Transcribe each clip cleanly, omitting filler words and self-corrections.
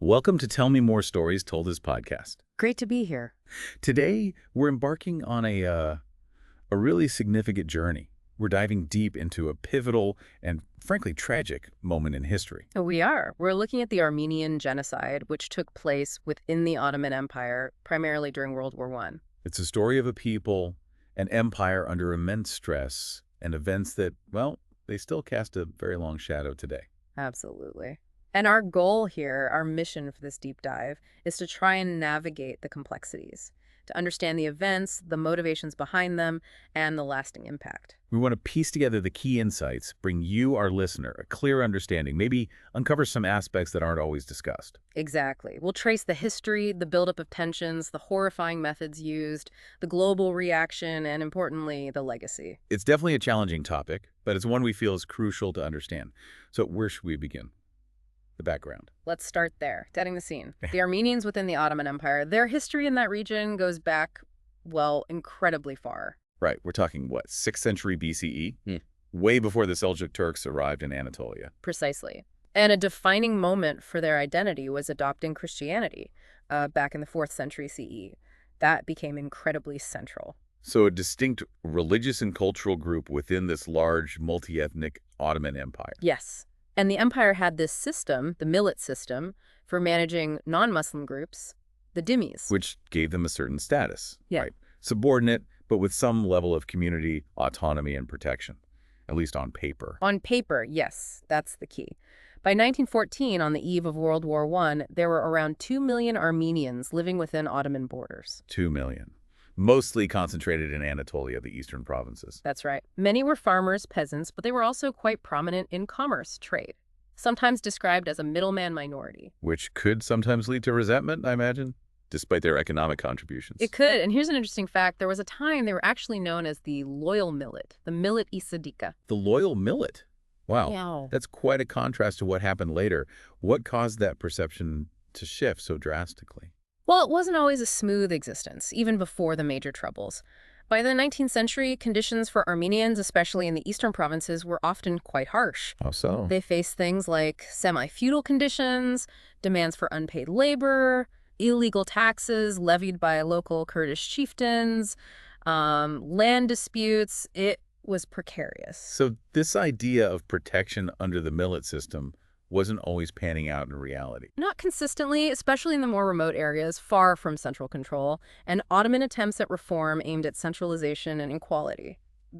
Welcome to Tell Me More Stories Told as podcast. Great to be here. Today, we're embarking on a really significant journey. We're diving deep into a pivotal and, frankly, tragic moment in history. We are. We're looking at the Armenian Genocide, which took place within the Ottoman Empire, primarily during World War I. It's a story of a people, an empire under immense stress, and events that, well, they still cast a very long shadow today. Absolutely. And our goal here, our mission for this deep dive, is to try and navigate the complexities, to understand the events, the motivations behind them, and the lasting impact. We want to piece together the key insights, bring you, our listener, a clear understanding, maybe uncover some aspects that aren't always discussed. Exactly. We'll trace the history, the buildup of tensions, the horrifying methods used, the global reaction, and importantly, the legacy. It's definitely a challenging topic, but it's one we feel is crucial to understand. So where should we begin? The background. Let's start there, setting the scene. The Armenians within the Ottoman Empire, their history in that region goes back, well, incredibly far. Right. We're talking, what, 6th century BCE? Way before the Seljuk Turks arrived in Anatolia. Precisely. And a defining moment for their identity was adopting Christianity back in the 4th century CE. That became incredibly central. So a distinct religious and cultural group within this large multi-ethnic Ottoman Empire. Yes. And the empire had this system, the millet system, for managing non-Muslim groups, the dhimmis. Which gave them a certain status, Yeah. right? Subordinate, but with some level of community autonomy and protection, at least on paper. On paper, yes, that's the key. By 1914, on the eve of World War I, there were around 2 million Armenians living within Ottoman borders. 2 million. Mostly concentrated in Anatolia, the eastern provinces. That's right. Many were farmers, peasants, but they were also quite prominent in commerce, trade, sometimes described as a middleman minority. Which could sometimes lead to resentment, I imagine, despite their economic contributions. It could, and here's an interesting fact. There was a time they were actually known as the loyal millet, the millet isadika. The loyal millet. Wow. Yeah. That's quite a contrast to what happened later. What caused that perception to shift so drastically? Well, it wasn't always a smooth existence, even before the major troubles. By the 19th century, conditions for Armenians, especially in the eastern provinces, were often quite harsh. How so? They faced things like semi-feudal conditions, demands for unpaid labor, illegal taxes levied by local Kurdish chieftains, land disputes. It was precarious. So this idea of protection under the millet system wasn't always panning out in reality. Not consistently, especially in the more remote areas, far from central control, and Ottoman attempts at reform aimed at centralization and equality.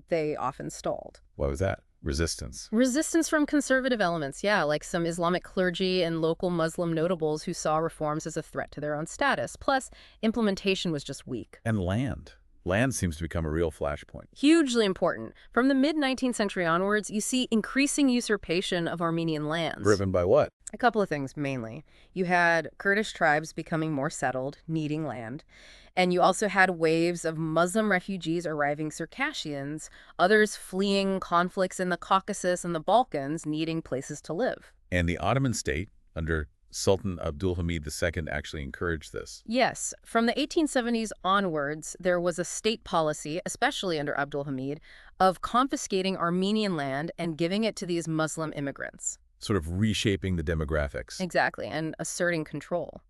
They often stalled. What was that? Resistance. Resistance from conservative elements, yeah, like some Islamic clergy and local Muslim notables who saw reforms as a threat to their own status. Plus, implementation was just weak. And land. Land seems to become a real flashpoint. Hugely important. From the mid-19th century onwards, you see increasing usurpation of Armenian lands. Driven by what? A couple of things, mainly. You had Kurdish tribes becoming more settled, needing land. And you also had waves of Muslim refugees arriving Circassians, others fleeing conflicts in the Caucasus and the Balkans, needing places to live. And the Ottoman state, under Sultan Abdulhamid II, actually encouraged this. Yes. From the 1870s onwards, there was a state policy, especially under Abdulhamid, of confiscating Armenian land and giving it to these Muslim immigrants. Sort of reshaping the demographics. Exactly, and asserting control.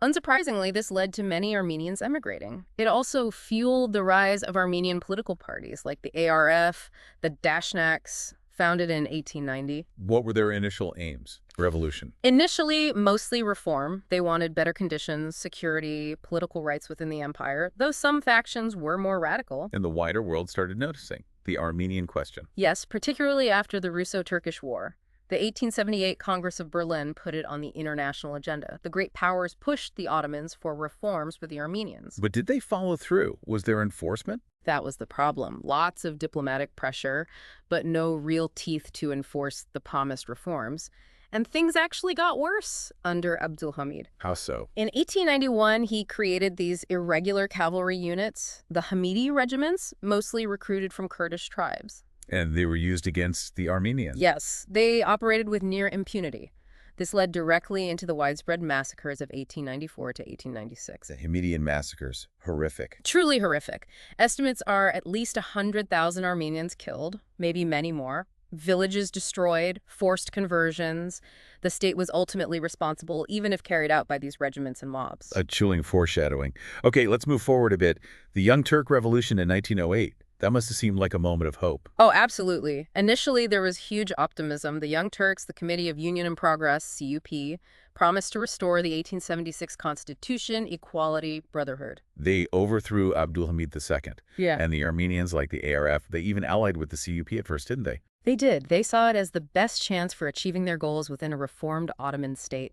Unsurprisingly, this led to many Armenians emigrating. It also fueled the rise of Armenian political parties like the ARF, the Dashnaks, founded in 1890. What were their initial aims? Revolution. Initially, mostly reform. They wanted better conditions, security, political rights within the empire, though some factions were more radical. And the wider world started noticing the Armenian question. Yes, particularly after the Russo-Turkish War. The 1878 Congress of Berlin put it on the international agenda. The great powers pushed the Ottomans for reforms for the Armenians. But did they follow through? Was there enforcement? That was the problem. Lots of diplomatic pressure, but no real teeth to enforce the promised reforms. And things actually got worse under Abdulhamid. How so? In 1891, he created these irregular cavalry units, the Hamidi regiments, mostly recruited from Kurdish tribes. And they were used against the Armenians? Yes, they operated with near impunity. This led directly into the widespread massacres of 1894 to 1896. The Hamidian massacres. Horrific. Truly horrific. Estimates are at least 100,000 Armenians killed, maybe many more. Villages destroyed, forced conversions. The state was ultimately responsible, even if carried out by these regiments and mobs. A chilling foreshadowing. Okay, let's move forward a bit. The Young Turk Revolution in 1908. That must have seemed like a moment of hope. Oh, absolutely. Initially, there was huge optimism. The Young Turks, the Committee of Union and Progress, CUP, promised to restore the 1876 Constitution, equality, brotherhood. They overthrew Abdulhamid II. Yeah. And the Armenians, like the ARF, they even allied with the CUP at first, didn't they? They did. They saw it as the best chance for achieving their goals within a reformed Ottoman state.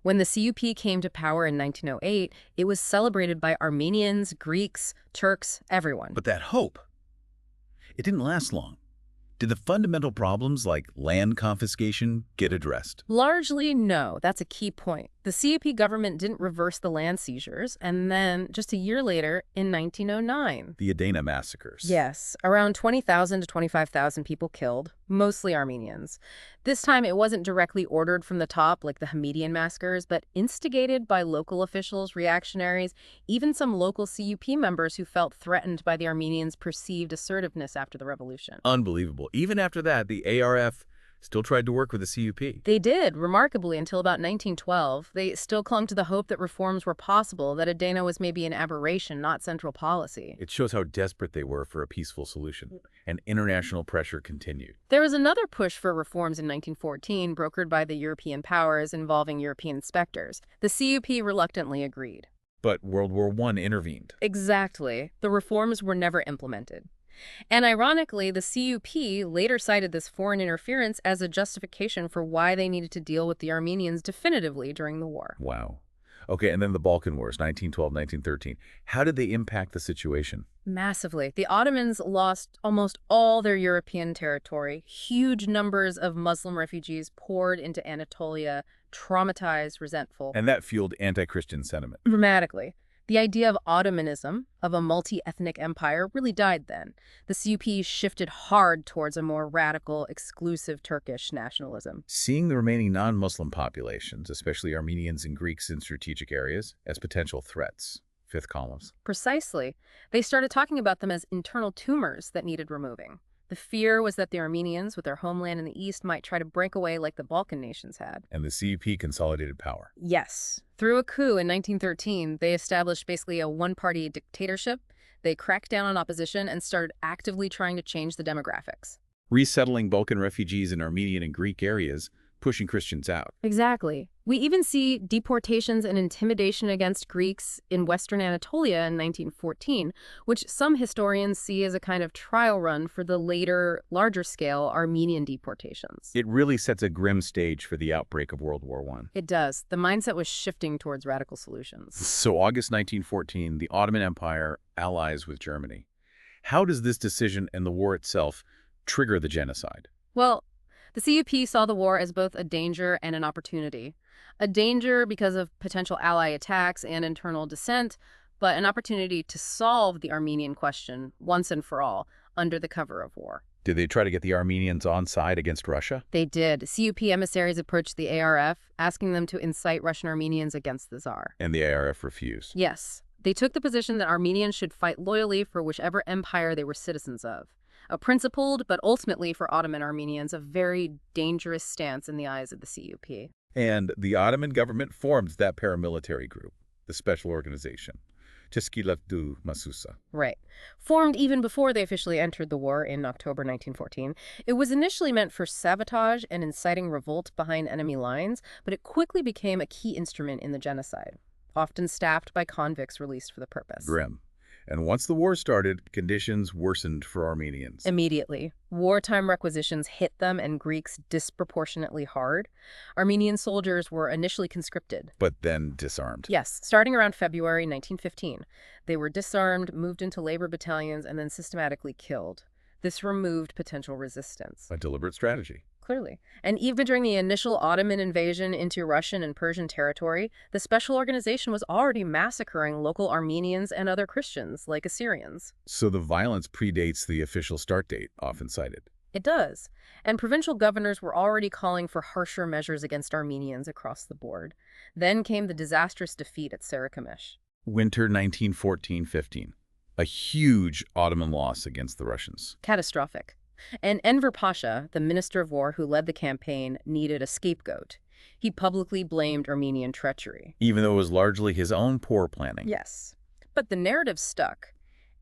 When the CUP came to power in 1908, it was celebrated by Armenians, Greeks, Turks, everyone. But that hope, it didn't last long. Did the fundamental problems like land confiscation get addressed? Largely, no. That's a key point. The CUP government didn't reverse the land seizures, and then, just a year later, in 1909. The Adana massacres. Yes, around 20,000 to 25,000 people killed, mostly Armenians. This time, it wasn't directly ordered from the top like the Hamidian massacres, but instigated by local officials, reactionaries, even some local CUP members who felt threatened by the Armenians' perceived assertiveness after the revolution. Unbelievable. Even after that, the ARF still tried to work with the CUP. They did, remarkably, until about 1912. They still clung to the hope that reforms were possible, that Adana was maybe an aberration, not central policy. It shows how desperate they were for a peaceful solution, and international pressure continued. There was another push for reforms in 1914, brokered by the European powers involving European inspectors. The CUP reluctantly agreed. But World War I intervened. Exactly. The reforms were never implemented. And ironically, the CUP later cited this foreign interference as a justification for why they needed to deal with the Armenians definitively during the war. Wow. Okay, and then the Balkan Wars, 1912, 1913. How did they impact the situation? Massively. The Ottomans lost almost all their European territory. Huge numbers of Muslim refugees poured into Anatolia, traumatized, resentful. And that fueled anti-Christian sentiment. Dramatically. The idea of Ottomanism, of a multi-ethnic empire, really died then. The CUP shifted hard towards a more radical, exclusive Turkish nationalism. Seeing the remaining non-Muslim populations, especially Armenians and Greeks in strategic areas, as potential threats. Fifth columns. Precisely. They started talking about them as internal tumors that needed removing. The fear was that the Armenians, with their homeland in the east, might try to break away like the Balkan nations had. And the CUP consolidated power. Yes. Through a coup in 1913, they established basically a one-party dictatorship. They cracked down on opposition and started actively trying to change the demographics. Resettling Balkan refugees in Armenian and Greek areas, pushing Christians out. Exactly. We even see deportations and intimidation against Greeks in Western Anatolia in 1914, which some historians see as a kind of trial run for the later, larger-scale Armenian deportations. It really sets a grim stage for the outbreak of World War I. It does. The mindset was shifting towards radical solutions. So August 1914, the Ottoman Empire allies with Germany. How does this decision and the war itself trigger the genocide? Well, the CUP saw the war as both a danger and an opportunity. A danger because of potential ally attacks and internal dissent, but an opportunity to solve the Armenian question once and for all under the cover of war. Did they try to get the Armenians on side against Russia? They did. CUP emissaries approached the ARF, asking them to incite Russian Armenians against the Tsar. And the ARF refused. Yes. They took the position that Armenians should fight loyally for whichever empire they were citizens of. A principled, but ultimately for Ottoman Armenians, a very dangerous stance in the eyes of the CUP. And the Ottoman government formed that paramilitary group, the Special Organization, Teşkilat-ı Mahsusa. Right. Formed even before they officially entered the war in October 1914. It was initially meant for sabotage and inciting revolt behind enemy lines, but it quickly became a key instrument in the genocide, often staffed by convicts released for the purpose. Grim. And once the war started, conditions worsened for Armenians. Immediately. Wartime requisitions hit them and Greeks disproportionately hard. Armenian soldiers were initially conscripted. But then disarmed. Yes, starting around February 1915. They were disarmed, moved into labor battalions, and then systematically killed. This removed potential resistance. A deliberate strategy. Clearly. And even during the initial Ottoman invasion into Russian and Persian territory, the Special Organization was already massacring local Armenians and other Christians, like Assyrians. So the violence predates the official start date, often cited. It does. And provincial governors were already calling for harsher measures against Armenians across the board. Then came the disastrous defeat at Sarıkamış. Winter 1914-15. A huge Ottoman loss against the Russians. Catastrophic. And Enver Pasha, the minister of war who led the campaign, needed a scapegoat. He publicly blamed Armenian treachery. Even though it was largely his own poor planning. Yes. But the narrative stuck.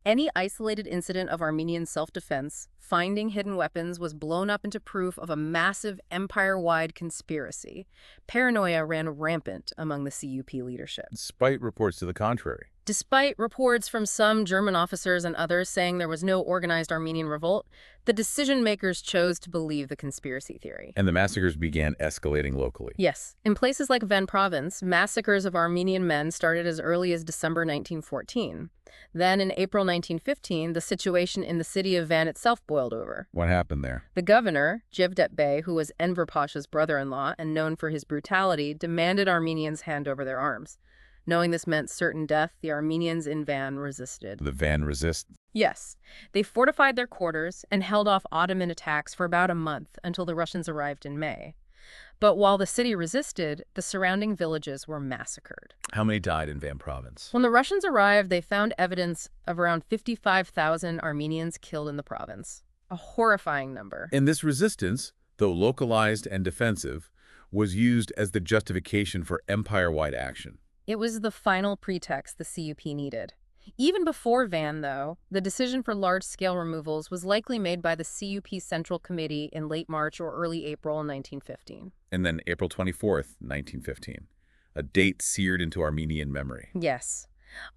Any isolated incident of Armenian self-defense, finding hidden weapons, was blown up into proof of a massive empire-wide conspiracy. Paranoia ran rampant among the CUP leadership. Despite reports to the contrary. Despite reports from some German officers and others saying there was no organized Armenian revolt, the decision-makers chose to believe the conspiracy theory. And the massacres began escalating locally. Yes. In places like Van province, massacres of Armenian men started as early as December 1914. Then, in April 1915, the situation in the city of Van itself boiled over. What happened there? The governor, Cevdet Bey, who was Enver Pasha's brother-in-law and known for his brutality, demanded Armenians hand over their arms. Knowing this meant certain death, the Armenians in Van resisted. The Van resist? Yes. They fortified their quarters and held off Ottoman attacks for about a month until the Russians arrived in May. But while the city resisted, the surrounding villages were massacred. How many died in Van province? When the Russians arrived, they found evidence of around 55,000 Armenians killed in the province. A horrifying number. And this resistance, though localized and defensive, was used as the justification for empire-wide action. It was the final pretext the CUP needed. Even before Van, though, the decision for large-scale removals was likely made by the CUP Central Committee in late March or early April 1915. And then April 24th, 1915, a date seared into Armenian memory. Yes.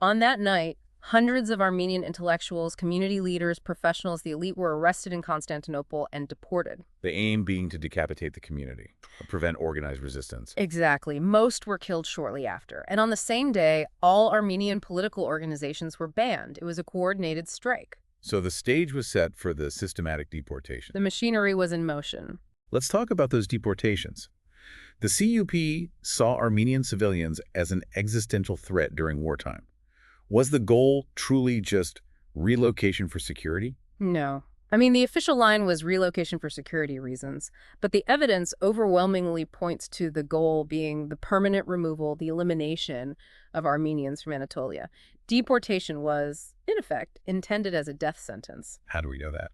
On that night, hundreds of Armenian intellectuals, community leaders, professionals, the elite were arrested in Constantinople and deported. The aim being to decapitate the community, prevent organized resistance. Exactly. Most were killed shortly after. And on the same day, all Armenian political organizations were banned. It was a coordinated strike. So the stage was set for the systematic deportation. The machinery was in motion. Let's talk about those deportations. The CUP saw Armenian civilians as an existential threat during wartime. Was the goal truly just relocation for security? No. I mean, the official line was relocation for security reasons, but the evidence overwhelmingly points to the goal being the permanent removal, the elimination of Armenians from Anatolia. Deportation was, in effect, intended as a death sentence. How do we know that?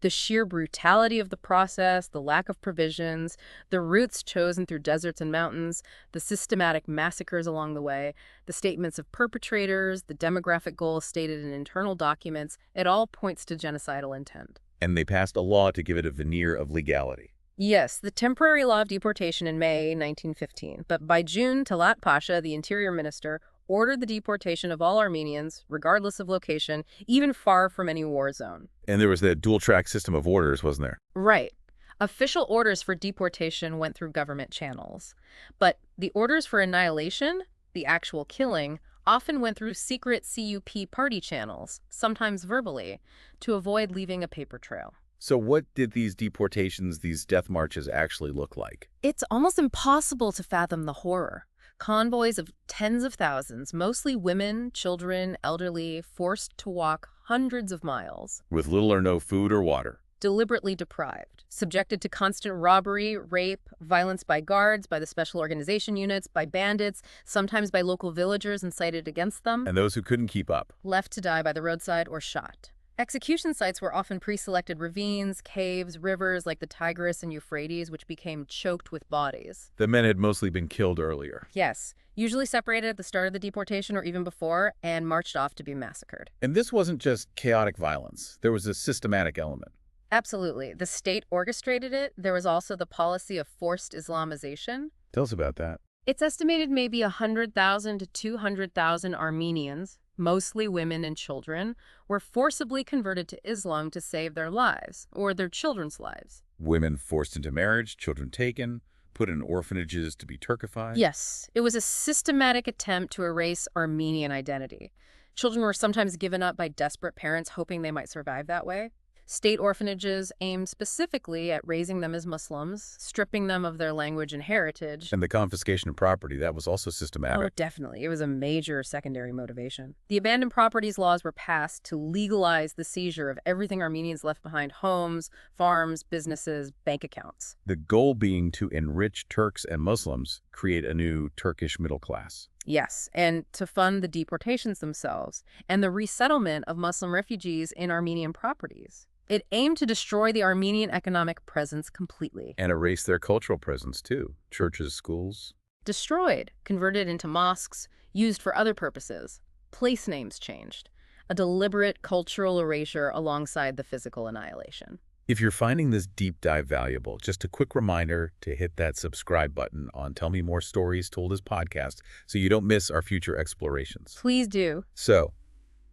The sheer brutality of the process, the lack of provisions, the routes chosen through deserts and mountains, the systematic massacres along the way, the statements of perpetrators, the demographic goals stated in internal documents, it all points to genocidal intent. And they passed a law to give it a veneer of legality. Yes, the temporary law of deportation in May 1915, but by June, Talat Pasha, the interior minister, ordered the deportation of all Armenians, regardless of location, even far from any war zone. And there was that dual-track system of orders, wasn't there? Right. Official orders for deportation went through government channels. But the orders for annihilation, the actual killing, often went through secret CUP party channels, sometimes verbally, to avoid leaving a paper trail. So what did these deportations, these death marches actually look like? It's almost impossible to fathom the horror. Convoys of tens of thousands, mostly women, children, elderly, forced to walk hundreds of miles. With little or no food or water. Deliberately deprived, subjected to constant robbery, rape, violence by guards, by the special organization units, by bandits, sometimes by local villagers incited against them. And those who couldn't keep up. Left to die by the roadside or shot. Execution sites were often pre-selected ravines, caves, rivers like the Tigris and Euphrates, which became choked with bodies. The men had mostly been killed earlier. Yes, usually separated at the start of the deportation or even before, and marched off to be massacred. And this wasn't just chaotic violence. There was a systematic element. Absolutely. The state orchestrated it. There was also the policy of forced Islamization. Tell us about that. It's estimated maybe 100,000 to 200,000 Armenians, mostly women and children, were forcibly converted to Islam to save their lives, or their children's lives. Women forced into marriage, children taken, put in orphanages to be Turkified. Yes, it was a systematic attempt to erase Armenian identity. Children were sometimes given up by desperate parents hoping they might survive that way. State orphanages aimed specifically at raising them as Muslims, stripping them of their language and heritage. And the confiscation of property, that was also Oh, systematic. definitely. It was a major secondary motivation. The abandoned properties laws were passed to legalize the seizure of everything Armenians left behind: homes, farms, businesses, bank accounts. The goal being to enrich Turks and Muslims, create a new Turkish middle class. Yes, and to fund the deportations themselves and the resettlement of Muslim refugees in Armenian properties. It aimed to destroy the Armenian economic presence completely. And erase their cultural presence, too. Churches, schools. Destroyed, converted into mosques, used for other purposes. Place names changed. A deliberate cultural erasure alongside the physical annihilation. If you're finding this deep dive valuable, just a quick reminder to hit that subscribe button on Tell Me More Stories Told as podcast so you don't miss our future explorations. Please do. So,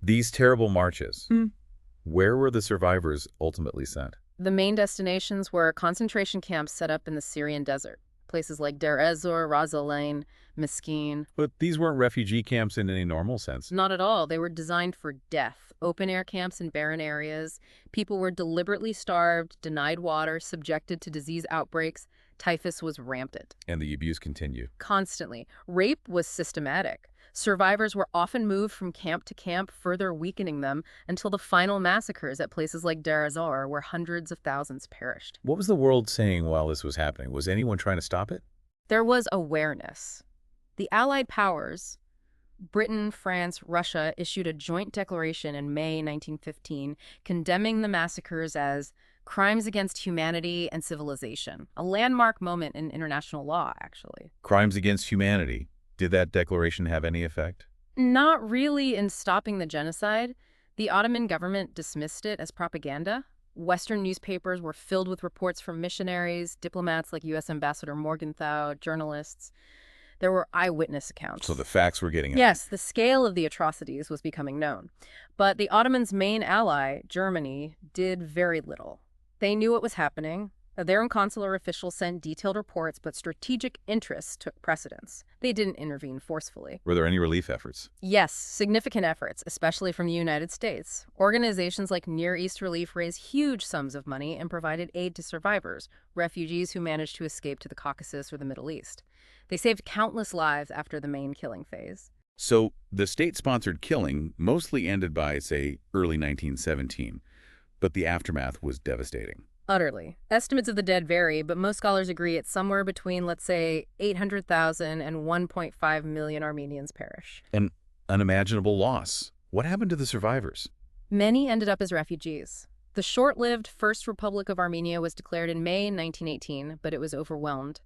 these terrible marches, where were the survivors ultimately sent? The main destinations were concentration camps set up in the Syrian Desert. Places like Deir ez-Zor, Ras al-Ain, Meskin. But these weren't refugee camps in any normal sense. Not at all. They were designed for death. Open-air camps in barren areas. People were deliberately starved, denied water, subjected to disease outbreaks. Typhus was rampant. And the abuse continued. Constantly. Rape was systematic. Survivors were often moved from camp to camp, further weakening them until the final massacres at places like Deir ez-Zor, where hundreds of thousands perished. What was the world saying while this was happening? Was anyone trying to stop it? There was awareness. The Allied powers, Britain, France, Russia, issued a joint declaration in May 1915 condemning the massacres as crimes against humanity and civilization, a landmark moment in international law, actually. Crimes against humanity. Did that declaration have any effect? Not really in stopping the genocide. The Ottoman government dismissed it as propaganda. Western newspapers were filled with reports from missionaries, diplomats like U.S. Ambassador Morgenthau, journalists. There were eyewitness accounts. So the facts were getting out. Yes, the scale of the atrocities was becoming known. But the Ottomans' main ally, Germany, did very little. They knew what was happening. Their own consular officials sent detailed reports, but strategic interests took precedence. They didn't intervene forcefully. Were there any relief efforts? Yes, significant efforts, especially from the United States. Organizations like Near East Relief raised huge sums of money and provided aid to survivors, refugees who managed to escape to the Caucasus or the Middle East. They saved countless lives after the main killing phase. So the state-sponsored killing mostly ended by, say, early 1917, but the aftermath was devastating. Utterly. Estimates of the dead vary, but most scholars agree it's somewhere between, let's say, 800,000 and 1.5 million Armenians perish. An unimaginable loss. What happened to the survivors? Many ended up as refugees. The short-lived First Republic of Armenia was declared in May 1918, but it was overwhelmed.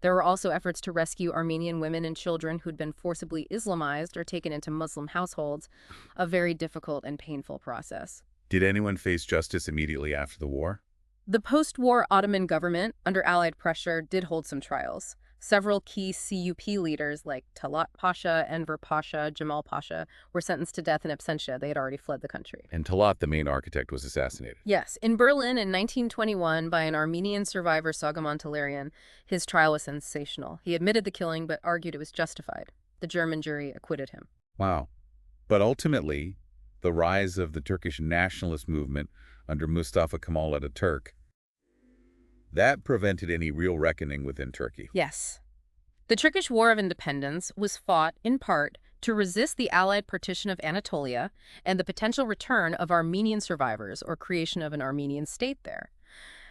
There were also efforts to rescue Armenian women and children who'd been forcibly Islamized or taken into Muslim households, a very difficult and painful process. Did anyone face justice immediately after the war? The post-war Ottoman government, under Allied pressure, did hold some trials. Several key CUP leaders like Talat Pasha, Enver Pasha, Jamal Pasha were sentenced to death in absentia. They had already fled the country. And Talat, the main architect, was assassinated. Yes, in Berlin in 1921 by an Armenian survivor, Soghomon Tehlirian. His trial was sensational. He admitted the killing but argued it was justified. The German jury acquitted him. Wow. But ultimately, the rise of the Turkish nationalist movement under Mustafa Kemal Ataturk, that prevented any real reckoning within Turkey. Yes. The Turkish War of Independence was fought, in part, to resist the Allied partition of Anatolia and the potential return of Armenian survivors or creation of an Armenian state there.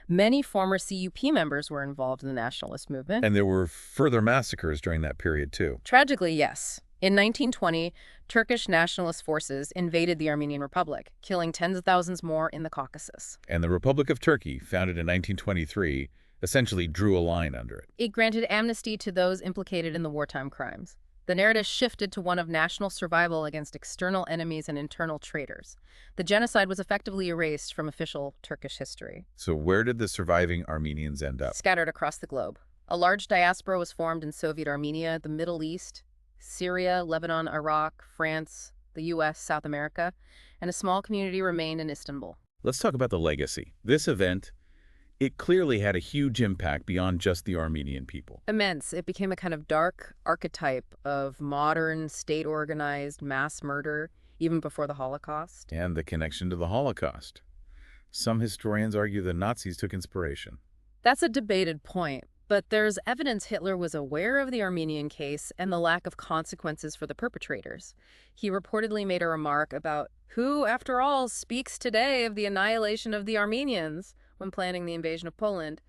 Many former CUP members were involved in the nationalist movement. And there were further massacres during that period, too. Tragically, yes. In 1920, Turkish nationalist forces invaded the Armenian Republic, killing tens of thousands more in the Caucasus. And the Republic of Turkey, founded in 1923, essentially drew a line under it. It granted amnesty to those implicated in the wartime crimes. The narrative shifted to one of national survival against external enemies and internal traitors. The genocide was effectively erased from official Turkish history. So where did the surviving Armenians end up? Scattered across the globe. A large diaspora was formed in Soviet Armenia, the Middle East, Syria, Lebanon, Iraq, France, the U.S., South America, and a small community remained in Istanbul. Let's talk about the legacy. This event, it clearly had a huge impact beyond just the Armenian people. Immense. It became a kind of dark archetype of modern, state-organized mass murder, even before the Holocaust. And the connection to the Holocaust. Some historians argue the Nazis took inspiration. That's a debated point. But there's evidence Hitler was aware of the Armenian case and the lack of consequences for the perpetrators. He reportedly made a remark about who, after all, speaks today of the annihilation of the Armenians when planning the invasion of Poland.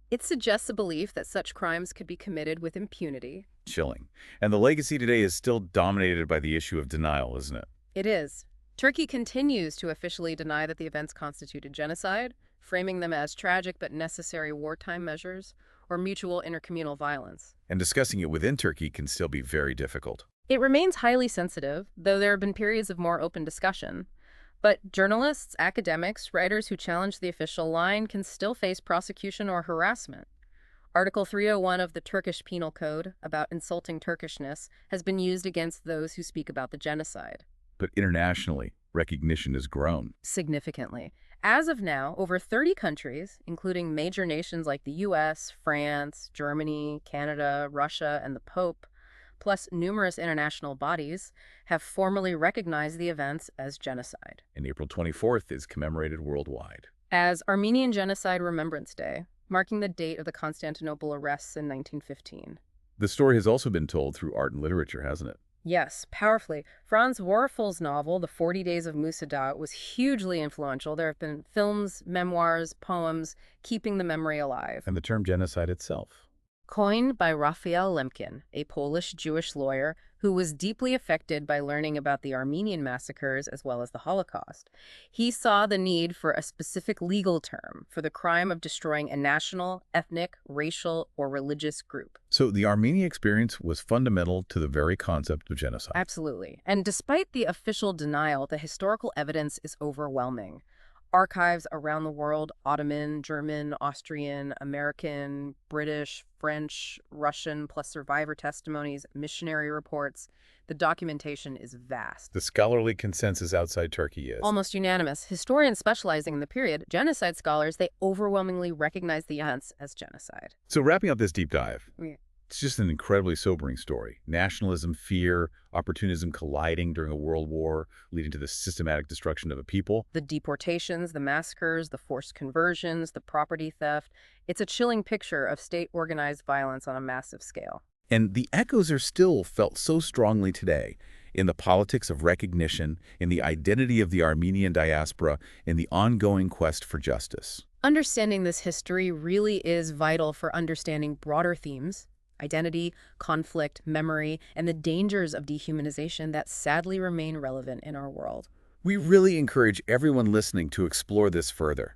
It suggests a belief that such crimes could be committed with impunity. Chilling. And the legacy today is still dominated by the issue of denial, isn't it? It is. Turkey continues to officially deny that the events constituted genocide, framing them as tragic but necessary wartime measures or mutual intercommunal violence. And discussing it within Turkey can still be very difficult. It remains highly sensitive, though there have been periods of more open discussion. But journalists, academics, writers who challenge the official line can still face prosecution or harassment. Article 301 of the Turkish Penal Code about insulting Turkishness has been used against those who speak about the genocide. But internationally, recognition has grown. Significantly. As of now, over 30 countries, including major nations like the US, France, Germany, Canada, Russia, and the Pope, plus numerous international bodies, have formally recognized the events as genocide. And April 24th is commemorated worldwide. As Armenian Genocide Remembrance Day, marking the date of the Constantinople arrests in 1915. The story has also been told through art and literature, hasn't it? Yes, powerfully. Franz Werfel's novel, The 40 Days of Musa Dağ, was hugely influential. There have been films, memoirs, poems, keeping the memory alive. And the term genocide itself. Coined by Raphael Lemkin, a Polish Jewish lawyer who was deeply affected by learning about the Armenian massacres as well as the Holocaust. He saw the need for a specific legal term for the crime of destroying a national, ethnic, racial, or religious group. So the Armenian experience was fundamental to the very concept of genocide. Absolutely. And despite the official denial, the historical evidence is overwhelming. Archives around the world, Ottoman, German, Austrian, American, British, French, Russian, plus survivor testimonies, missionary reports. The documentation is vast. The scholarly consensus outside Turkey is Almost unanimous. Historians specializing in the period, genocide scholars, they overwhelmingly recognize the events as genocide. So wrapping up this deep dive, Yeah. it's just an incredibly sobering story. Nationalism, fear, opportunism colliding during a world war, leading to the systematic destruction of a people. The deportations, the massacres, the forced conversions, the property theft. It's a chilling picture of state-organized violence on a massive scale. And the echoes are still felt so strongly today in the politics of recognition, in the identity of the Armenian diaspora, in the ongoing quest for justice. Understanding this history really is vital for understanding broader themes: identity, conflict, memory, and the dangers of dehumanization that sadly remain relevant in our world. We really encourage everyone listening to explore this further.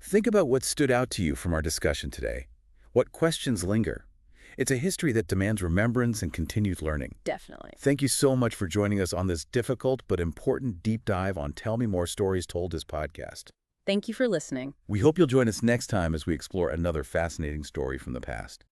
Think about what stood out to you from our discussion today. What questions linger? It's a history that demands remembrance and continued learning. Definitely. Thank you so much for joining us on this difficult but important deep dive on Tell Me More Stories Told As podcast. Thank you for listening. We hope you'll join us next time as we explore another fascinating story from the past.